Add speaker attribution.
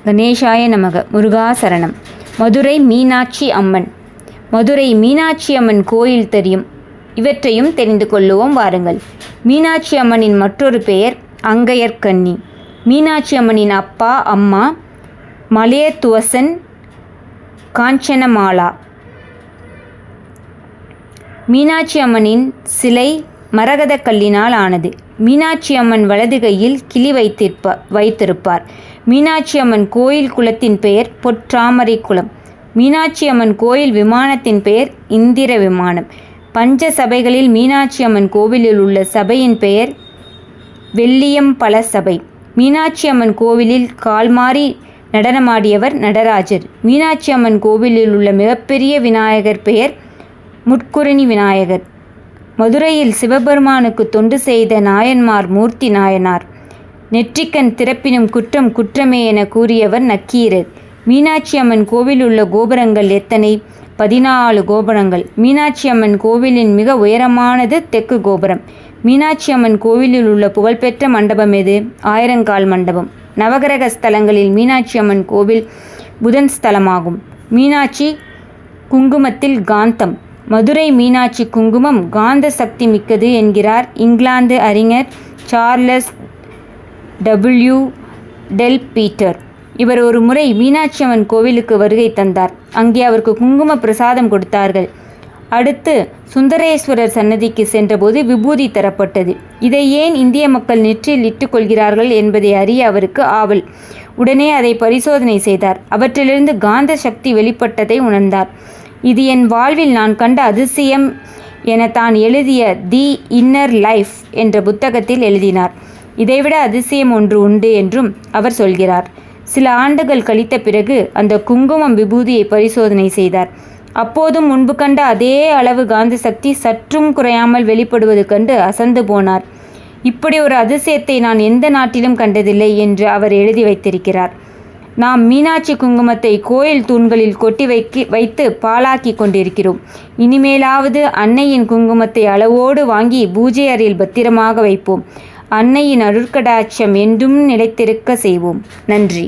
Speaker 1: கணேசாய நமக. முருகாசரணம். மதுரை மீனாட்சி அம்மன். மதுரை மீனாட்சி அம்மன் கோயில் தெரியும். இவற்றையும் தெரிந்து கொள்ளுவோம் வாருங்கள். மீனாட்சி அம்மனின் மற்றொரு பெயர் அங்கையர்கண்ணி. மீனாட்சி அம்மனின் அப்பா அம்மா மலையத்துவசன் காஞ்சனமாலா. மீனாட்சி அம்மனின் சிலை மரகத கல்லினால் ஆனது. மீனாட்சி அம்மன் வலது கையில் கிளி வைத்திருப்பார். மீனாட்சி அம்மன் கோயில் குளத்தின் பெயர் பொற்றாமரை குளம். மீனாட்சி அம்மன் கோயில் விமானத்தின் பெயர் இந்திர விமானம். பஞ்ச சபைகளில் மீனாட்சி அம்மன் கோவிலில் உள்ள சபையின் பெயர் வெள்ளியம்பல சபை. மீனாட்சி அம்மன் கோவிலில் கால்மாறி நடனமாடியவர் நடராஜர். மீனாட்சி அம்மன் கோவிலில் உள்ள மிகப்பெரிய விநாயகர் பெயர் முட்குரணி விநாயகர். மதுரையில் சிவபெருமானுக்கு தொண்டு செய்த நாயன்மார் மூர்த்தி நாயனார். நெற்றிக்கண் திறப்பினும் குற்றம் குற்றமே என கூறியவர் நக்கீரர். மீனாட்சி அம்மன் கோவில் உள்ள கோபுரங்கள் எத்தனை? 14 கோபுரங்கள். மீனாட்சி அம்மன் கோவிலின் மிக உயரமானது தெற்கு கோபுரம். மீனாட்சி அம்மன் கோவிலில் உள்ள புகழ்பெற்ற மண்டபம் எது? ஆயிரங்கால் மண்டபம். நவகிரக ஸ்தலங்களில் மீனாட்சி அம்மன் கோவில் புதன் ஸ்தலமாகும். மீனாட்சி குங்குமத்தில் காந்தம். மதுரை மீனாட்சி குங்குமம் காந்த சக்தி மிக்கது என்கிறார் இங்கிலாந்து அறிஞர் சார்லஸ் டபிள்யூ டெல் பீட்டர். இவர் ஒரு முறை மீனாட்சி அம்மன் கோவிலுக்கு வருகை தந்தார். அங்கே அவருக்கு குங்கும பிரசாதம் கொடுத்தார்கள். அடுத்து சுந்தரேஸ்வரர் சன்னதிக்கு சென்றபோது விபூதி தரப்பட்டது. இதை ஏன் இந்திய மக்கள் நெற்றியில் இட்டுக்கொள்கிறார்கள் என்பதை அறிய அவருக்கு ஆவல். உடனே அதை பரிசோதனை செய்தார். அவற்றிலிருந்து காந்த சக்தி வெளிப்பட்டதை உணர்ந்தார். இது என் வாழ்வில் நான் கண்ட அதிசயம் என தான் எழுதிய தி இன்னர் லைஃப் என்ற புத்தகத்தில் எழுதினார். இதைவிட அதிசயம் ஒன்று உண்டு என்றும் அவர் சொல்கிறார். சில ஆண்டுகள் கழித்த பிறகு அந்த குங்குமம் விபூதியை பரிசோதனை செய்தார். அப்போதும் முன்பு கண்ட அதே அளவு காந்த சக்தி சற்றும் குறையாமல் வெளிப்படுவது கண்டு அசந்து போனார். இப்படி ஒரு அதிசயத்தை நான் எந்த நாட்டிலும் கண்டதில்லை என்று அவர் எழுதி வைத்திருக்கிறார். நாம் மீனாட்சி குங்குமத்தை கோயில் தூண்களில் கொட்டி வைத்து பாழாக்கி கொண்டிருக்கிறோம். இனிமேலாவது அன்னையின் குங்குமத்தை அளவோடு வாங்கி பூஜை அறையில் பத்திரமாக வைப்போம். அன்னையின் அருட்கடாட்சம் என்றும் நிலைத்திருக்க செய்வோம். நன்றி.